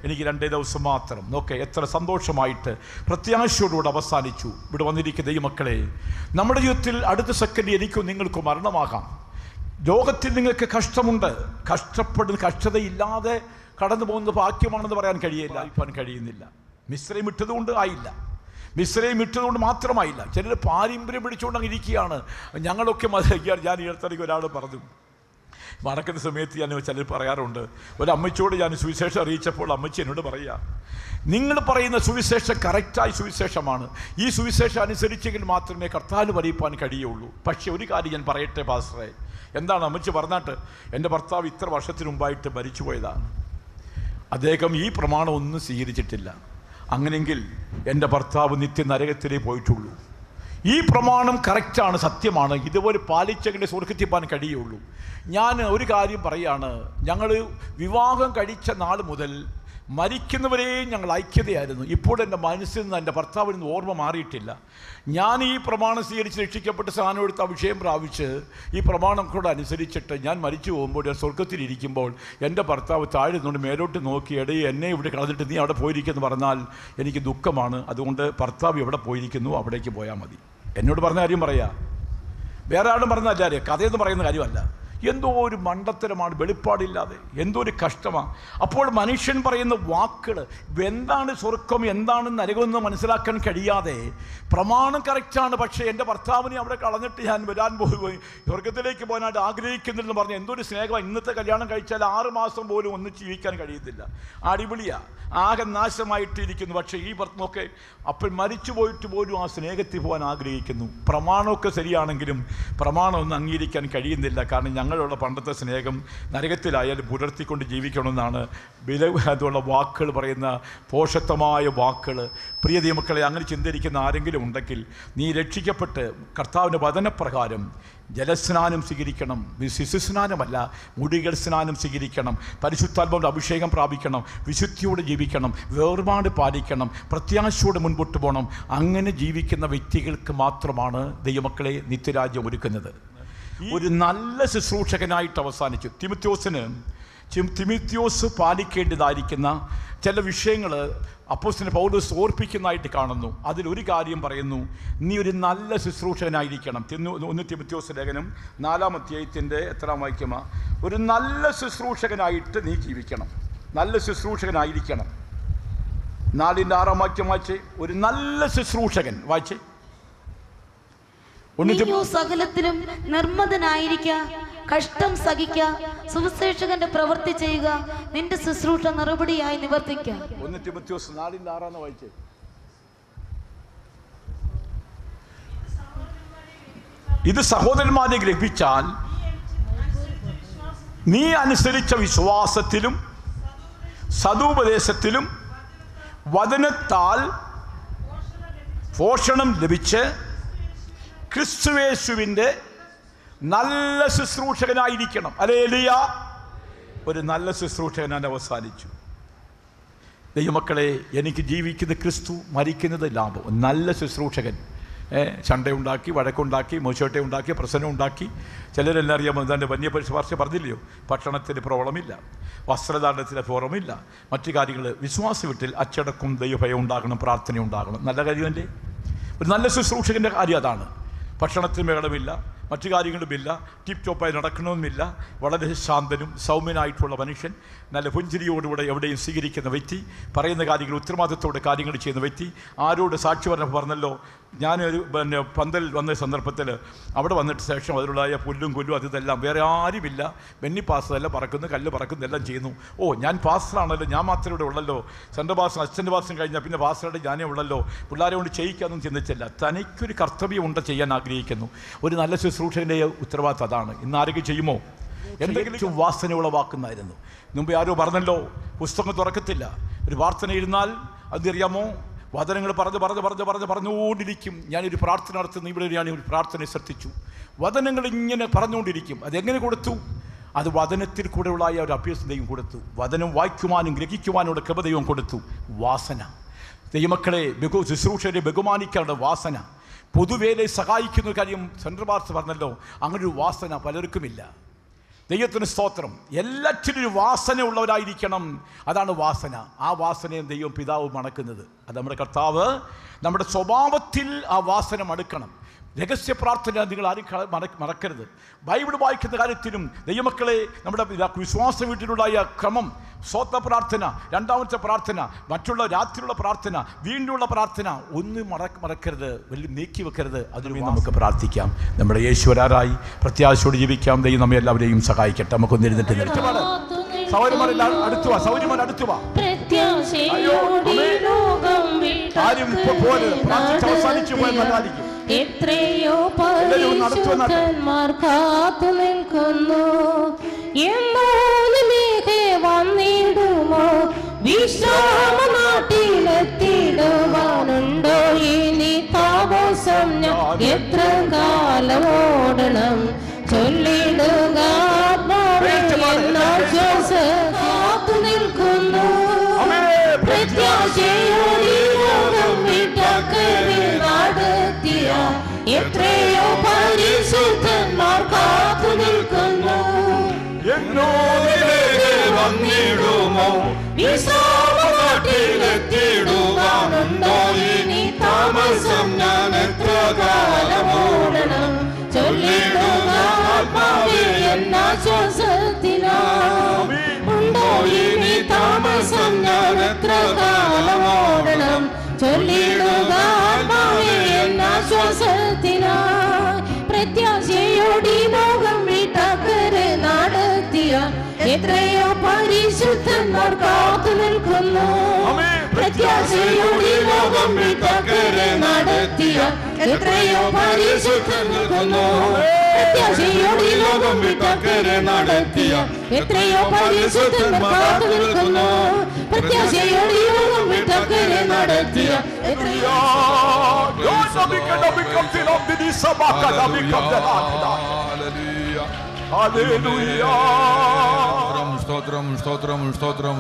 എനിക്ക് 2 ദിവസം മാത്രം. നോക്കെ എത്ര സന്തോഷമായിട്ട് പ്രത്യാശയോടുകൂടെ അവസാനിച്ചു. ഇവിടെ വന്നിരിക്കുന്ന ഈ മക്കളെ, നമ്മുടെ ജീവിതത്തിൽ അടുത്ത സെക്കൻഡ് എനിക്കും നിങ്ങൾക്കും മരണമാകാം. ലോകത്തിൽ നിങ്ങൾക്ക് കഷ്ടമുണ്ട്. കഷ്ടതയില്ലാതെ കടന്നു പോകുന്നത് ഭാഗ്യമാണെന്ന് പറയാൻ കഴിയില്ല, ഇപ്പം കഴിയുന്നില്ല. മിസ്രൈം ഇട്ടതുകൊണ്ട് ആയില്ല, മിസ്രൈം ഇട്ടതുകൊണ്ട് മാത്രമായില്ല. ചിലർ പാരമ്പര്യം പിടിച്ചുകൊണ്ട് അങ്ങ് ഇരിക്കുകയാണ്. ഞങ്ങളൊക്കെ ഞാൻ ഈ അടുത്തിടയ്ക്ക് ഒരാൾ പറഞ്ഞു, മടക്കുന്ന സമയത്ത് ഞാൻ ചിലർ പറയാറുണ്ട്, ഒരമ്മച്ചിയോട് ഞാൻ സുവിശേഷം അറിയിച്ചപ്പോൾ അമ്മച്ചി എന്നോട് പറയുക, നിങ്ങൾ പറയുന്ന സുവിശേഷം കറക്റ്റായ സുവിശേഷമാണ്, ഈ സുവിശേഷം അനുസരിച്ചെങ്കിൽ മാത്രമേ കർത്താവിന് അറിയിപ്പാൻ കഴിയുള്ളൂ. പക്ഷേ ഒരു കാര്യം ഞാൻ പറയട്ടെ പാസ്റ്ററെ. എന്താണ് അമ്മച്ചി പറഞ്ഞാട്ട്? എൻ്റെ ഭർത്താവ് ഇത്ര വർഷത്തിന് മുമ്പായിട്ട് മരിച്ചു പോയതാണ്, അദ്ദേഹം ഈ പ്രമാണം ഒന്നും സ്വീകരിച്ചിട്ടില്ല. അങ്ങനെയെങ്കിൽ എൻ്റെ ഭർത്താവ് നിത്യനരകത്തിലേ പോയിട്ടുള്ളൂ. ഈ പ്രമാണം കറക്റ്റാണ്, സത്യമാണ്, ഇതുപോലെ പാലിച്ചെങ്കിലേ സ്വർഗ്ഗത്തിൽ പോകാൻ കഴിയുള്ളൂ. ഞാൻ ഒരു കാര്യം പറയുകയാണ്, ഞങ്ങൾ വിവാഹം കഴിച്ച നാൾ മുതൽ മരിക്കുന്നവരെയും ഞങ്ങൾ ഐക്യതയായിരുന്നു. ഇപ്പോൾ എൻ്റെ മനസ്സിൽ നിന്ന് എൻ്റെ ഭർത്താവിൽ നിന്ന് ഓർമ്മ മാറിയിട്ടില്ല. ഞാൻ ഈ പ്രമാണം സ്വീകരിച്ച് രക്ഷിക്കപ്പെട്ട് സ്ഥാനം എടുത്ത് അഭിഷേകം പ്രാപിച്ച് ഈ പ്രമാണം കൂടെ അനുസരിച്ചിട്ട് ഞാൻ മരിച്ചു പോകുമ്പോൾ, ഞാൻ സ്വർഗ്ഗത്തിലിരിക്കുമ്പോൾ എൻ്റെ ഭർത്താവ് താഴെ നിന്നുകൊണ്ട് മേലോട്ട് നോക്കി, എടേ എന്നെ ഇവിടെ കളഞ്ഞിട്ട് നീ അവിടെ പോയിരിക്കുന്നു പറഞ്ഞാൽ എനിക്ക് ദുഃഖമാണ്. അതുകൊണ്ട് ഭർത്താവ് എവിടെ പോയിരിക്കുന്നു അവിടേക്ക് പോയാൽ മതി. എന്നോട് പറഞ്ഞ കാര്യം പറയാ, വേറെ ആളും പറഞ്ഞല്ല, അറിയാം, കഥയെന്ന് പറയുന്ന കാര്യമല്ല. എന്തോ ഒരു മണ്ടത്തരമാണ്, വെളിപ്പാടില്ലാതെ എന്തോ ഒരു കഷ്ടമാണ്. അപ്പോൾ മനുഷ്യൻ പറയുന്ന വാക്കുകൾ എന്താണ് സ്വർഗം എന്താണ് നരകമെന്ന് മനസ്സിലാക്കാൻ കഴിയാതെ, പ്രമാണം കറക്റ്റാണ്, പക്ഷേ എൻ്റെ ഭർത്താവിനെ അവിടെ കളഞ്ഞിട്ട് ഞാൻ വരാൻ പോയി സ്വർഗത്തിലേക്ക് പോകാനായിട്ട് ആഗ്രഹിക്കുന്നില്ലെന്ന് പറഞ്ഞ് എന്തൊരു സ്നേഹമാണ്. ഇന്നത്തെ കല്യാണം കഴിച്ചാൽ 6 മാസം പോലും ഒന്നിച്ച് ജീവിക്കാൻ കഴിയത്തില്ല, അടിപൊളിയാണ്, ആകെ നാശമായിട്ടിരിക്കുന്നു. പക്ഷേ ഈ ഭർത്താവൊക്കെ അപ്പോൾ മരിച്ചു പോയിട്ട് പോലും ആ സ്നേഹത്തിൽ പോകാൻ ആഗ്രഹിക്കുന്നു. പ്രമാണമൊക്കെ ശരിയാണെങ്കിലും പ്രമാണം ഒന്നും അംഗീകരിക്കാൻ കഴിയുന്നില്ല. കാരണം ഞങ്ങളുള്ള പണ്ടത്തെ സ്നേഹം നരകത്തിലായാലും പുലർത്തിക്കൊണ്ട് ജീവിക്കണമെന്നാണ് അതുള്ള വാക്കുകൾ പറയുന്ന പോഷത്വമായ വാക്കുകൾ. പ്രിയ ദൈവമക്കളെ, അങ്ങനെ ചിന്തിരിക്കുന്ന ആരെങ്കിലും ഉണ്ടെങ്കിൽ, നീ രക്ഷിക്കപ്പെട്ട് കർത്താവിൻ്റെ വചനപ്രകാരം ജലസ്നാനം സ്വീകരിക്കണം, ശിശുസ്നാനമല്ല മുടികൾ സ്നാനം സ്വീകരിക്കണം, പരിശുദ്ധാത്മാവിൻ്റെ അഭിഷേകം പ്രാപിക്കണം, വിശുദ്ധിയോടെ ജീവിക്കണം, വേർപാട് പാലിക്കണം, പ്രത്യാശയോടെ മുൻപോട്ട് പോകണം. അങ്ങനെ ജീവിക്കുന്ന വ്യക്തികൾക്ക് മാത്രമാണ് ദൈവമക്കളെ നിത്യരാജ്യം ഒരുക്കുന്നത്. ഒരു നല്ല ശുശ്രൂഷകനായിട്ട് അവസാനിച്ചു. തിമോത്തിയോസ് പാലിക്കേണ്ടതായിരിക്കുന്ന ചില വിഷയങ്ങൾ അപ്പോസ്തലൻ പൗലോസ് ഓർപ്പിക്കുന്നതായിട്ട് കാണുന്നു. അതിലൊരു കാര്യം പറയുന്നു, നീ ഒരു നല്ല ശുശ്രൂഷകനായിരിക്കണം. 1 തിമോത്തിയോസ് ലേഖനം 4-ാം അധ്യായത്തിൻ്റെ 8-ാം വാക്യമാണ്. ഒരു നല്ല ശുശ്രൂഷകനായിട്ട് നീ ജീവിക്കണം, നല്ല ശുശ്രൂഷകനായിരിക്കണം. 4-ന്റെ 6-ാം വാക്യം വായിച്ചേ. ഒരു നല്ല ശുശ്രൂഷകൻ വായിച്ചേ. സകലത്തിലും നിർമ്മതനായിരിക്ക, കഷ്ടം സഹിക്ക, സുവിശേഷകന്റെ പ്രവൃത്തി ചെയ്യുക, നിന്റെ ശുശ്രൂഷ നടപടിയായി നിവർത്തിക്ക. 1 തിമോത്തിയോസ് 4-ന്റെ 6 വായിച്ചേ. ഇത് സഹോദരന്മാരെ ഗ്രഹിച്ചാൽ നീ അനുസരിച്ച വിശ്വാസത്തിലും സദുപദേശത്തിലും വചനത്താൽ പോഷണം ലഭിച്ച് ക്രിസ്തുയേശുവിൻ്റെ നല്ല ശുശ്രൂഷകനായിരിക്കണം. ഹല്ലേലൂയ. ഒരു നല്ല ശുശ്രൂഷകനാൻ അവസാനിച്ചു. ദൈവമക്കളെ, എനിക്ക് ജീവിക്കുന്ന ക്രിസ്തു, മരിക്കുന്നത് ലാഭം. നല്ല ശുശ്രൂഷകൻ ചണ്ടയുണ്ടാക്കി, വഴക്കുണ്ടാക്കി, മോശോട്ടയുണ്ടാക്കി, പ്രശ്നം ഉണ്ടാക്കി. ചിലരെല്ലാം അറിയാമോ, എൻ്റെ വന്യപരിശുഭാഷ പറഞ്ഞില്ലയോ, ഭക്ഷണത്തിന് പ്രോബ്ലമില്ല, വസ്ത്രധാരണത്തിന് പ്രോബ്ലമില്ല, മറ്റു കാര്യങ്ങൾ. വിശ്വാസ വീട്ടിൽ അച്ചടക്കം, ദൈവഭയം ഉണ്ടാകണം, പ്രാർത്ഥന ഉണ്ടാകണം. നല്ല കാര്യമല്ലേ? ഒരു നല്ല ശുശ്രൂഷകൻ്റെ കാര്യം അതാണ്. ഭക്ഷണത്തിന് മേളമില്ല, മറ്റു കാര്യങ്ങളുമില്ല, ടിപ്പ് ടോപ്പായി നടക്കണമെന്നില്ല, വളരെ ശാന്തനും സൗമ്യനായിട്ടുള്ള മനുഷ്യൻ, നല്ല പുഞ്ചിരിയോടുകൂടെ എവിടെയും സ്വീകരിക്കുന്ന വ്യക്തി, പറയുന്ന കാര്യങ്ങൾ ഉത്തരവാദിത്തത്തോടെ കാര്യങ്ങൾ ചെയ്യുന്ന വ്യക്തി. ആരോട് സാക്ഷി പറഞ്ഞല്ലോ, ഞാനൊരു പന്തൽ വന്ന സന്ദർഭത്തിൽ അവിടെ വന്നിട്ട് ശേഷം അതിലുള്ളതായ പുല്ലും കൊല്ലും അതെല്ലാം വേറെ ആരുമില്ല, ബെന്നി പാസ്റ്ററെല്ലാം പറക്കുന്നു, കല്ല് പറക്കുന്നു, എല്ലാം ചെയ്യുന്നു. ഞാൻ പാസ്റ്ററാണല്ലോ, ഞാൻ മാത്രമേ ഇവിടെ ഉള്ളല്ലോ, സെൻട്രൽ പാസ്റ്റർ അസിസ്റ്റൻ്റ് പാസ്റ്റർ കഴിഞ്ഞാൽ പിന്നെ പാസ്റ്ററുടെ ഞാനേ ഉള്ളല്ലോ, പിള്ളേരെ കൊണ്ട് ചെയ്യിക്കാനൊന്നും ചിന്തിച്ചില്ല. തനിക്കൊരു കർത്തവ്യമുണ്ട്, ചെയ്യാൻ ആഗ്രഹിക്കുന്നു. ഒരു നല്ല ശുശ്രൂഷകൻ്റെ ഉത്തരവാദിത്തം അതാണ്. ഇന്ന് ആരൊക്കെ ചെയ്യുമോ? എന്തെങ്കിലും വാസന ഉളവാക്കുന്നതായിരുന്നു. മുമ്പ് ആരോ പറഞ്ഞല്ലോ, പുസ്തകം തുറക്കത്തില്ല, ഒരു പ്രാർത്ഥന ഇരുന്നാൽ അതറിയാമോ, വചനങ്ങൾ പറഞ്ഞുകൊണ്ടിരിക്കും. ഞാനൊരു പ്രാർത്ഥന നടത്തുന്ന ഇവിടെ ഞാൻ ഒരു പ്രാർത്ഥന ശ്രദ്ധിച്ചു. വചനങ്ങൾ ഇങ്ങനെ പറഞ്ഞുകൊണ്ടിരിക്കും. അതെങ്ങനെ കൊടുത്തു? അത് വചനത്തിൽ കൂടെയുള്ള ഒരു അഭ്യസം ദൈവം കൊടുത്തു. വചനം വായിക്കുവാനും ഗ്രഹിക്കുവാനുള്ള കൃപ ദൈവം കൊടുത്തു. വാസന, ദൈവമക്കളെ, ശുശ്രൂഷരെ ബഹുമാനിക്കാനുള്ള വാസന, പൊതുവേലെ സഹായിക്കുന്ന കാര്യം സെൻട്രൽ പാസ്റ്റർ പറഞ്ഞല്ലോ, അങ്ങനൊരു വാസന പലർക്കുമില്ല. ദൈവത്തിന് സ്തോത്രം. എല്ലാറ്റിനും ഒരു വാസന ഉള്ളവരായിരിക്കണം. അതാണ് വാസന. ആ വാസനയും ദൈവം പിതാവ് മണക്കുന്നത്. അത് നമ്മുടെ കർത്താവ് നമ്മുടെ സ്വഭാവത്തിൽ ആ വാസന മണക്കണം. രഹസ്യ പ്രാർത്ഥന നിങ്ങൾ ആരും മറക്കരുത്. ബൈബിൾ വായിക്കുന്ന കാര്യത്തിലും ദൈവമക്കളെ നമ്മുടെ വിശ്വാസ വീട്ടിലുണ്ടായ ക്രമം, സ്വത്ത പ്രാർത്ഥന, രണ്ടാമത്തെ പ്രാർത്ഥന, മറ്റുള്ള രാത്രിയുള്ള പ്രാർത്ഥന, വീണ്ടുമുള്ള പ്രാർത്ഥന ഒന്നും മറക്കരുത്, വലിയ നീക്കി വെക്കരുത്. അതിനുവേണ്ടി നമുക്ക് പ്രാർത്ഥിക്കാം. നമ്മുടെ യേശുവരായി പ്രത്യാശയോട് ജീവിക്കാം. ദൈവം നമ്മെ എല്ലാവരെയും സഹായിക്കട്ടെ. നമുക്കൊന്ന് എഴുന്നേറ്റ് നിർത്തുവാണ്. സൗര്യമാരെല്ലാം അടുത്തു വാ, സൗര്യമാൻ അടുത്തു വാ. ആരും ഇപ്പോൾ പോലെ പ്രാർത്ഥിച്ച് അവസാനിച്ചു പോയാൽ നല്ലതായിരിക്കും. എത്രയോ പരിശുദ്ധന്മാർ കാത്തു നിൽക്കുന്നു. എന്നോലുമേഘേ വന്നിടുമോ? വിശ്രാമ നാട്ടിലെത്തിടുവാനുണ്ടോ ഇനി താമസം? ഞാൻ എത്ര കാലം ഓടണം? ചൊല്ലിടുക കാത്തു നിൽക്കുന്നു. പ്രത്യാശയോടെ ലോകം വിട്ടക്കരെ നടത്തിയ എത്രയോ പരിശുദ്ധന്മാർ കാത്തു നിൽക്കുന്നു. വന്നിടുമോ? വിശ്രാമത്തിലെത്തിടുവാനുണ്ടോ ഇനി താമസം? ഞാൻ എത്ര കാലം ഓടണം? ചൊല്ലിടുക ആത്മാവേ എന്നാശ്വാസത്തിനായി. ഉണ്ടോ ഇനി താമസം? ഞാൻ എത്ര കാലം ഓടണം? ചൊല്ലിടുക ആത്മാവേ എന്നാശ്വാസത്തിനായി. പ്രത്യാശയോടെ ലോകം വിട്ടക്കരെ നടത്തിയ എത്രയോ പരിശുദ്ധന്മാർ കാത്തു നിൽക്കുന്നു. പ്രത്യാശയോടെ ലോകം വിട്ടക്കരെ നടത്തിയ എത്രയോ പരിശുദ്ധർ നിൽക്കുന്നു. പ്രത്യാശയോടെ ലോകം വിട്ടക്കരെ നടത്തിയ എത്രയോ പരിശുദ്ധന്മാർ കാത്തു നിൽക്കുന്നു. പ്രത്യാശയോടെ ലോകം വിട്ടക്കരെ നടത്തിയ എത്രയോ സ്തോത്രം സ്തോത്രം സ്തോത്രം സ്തോത്രം.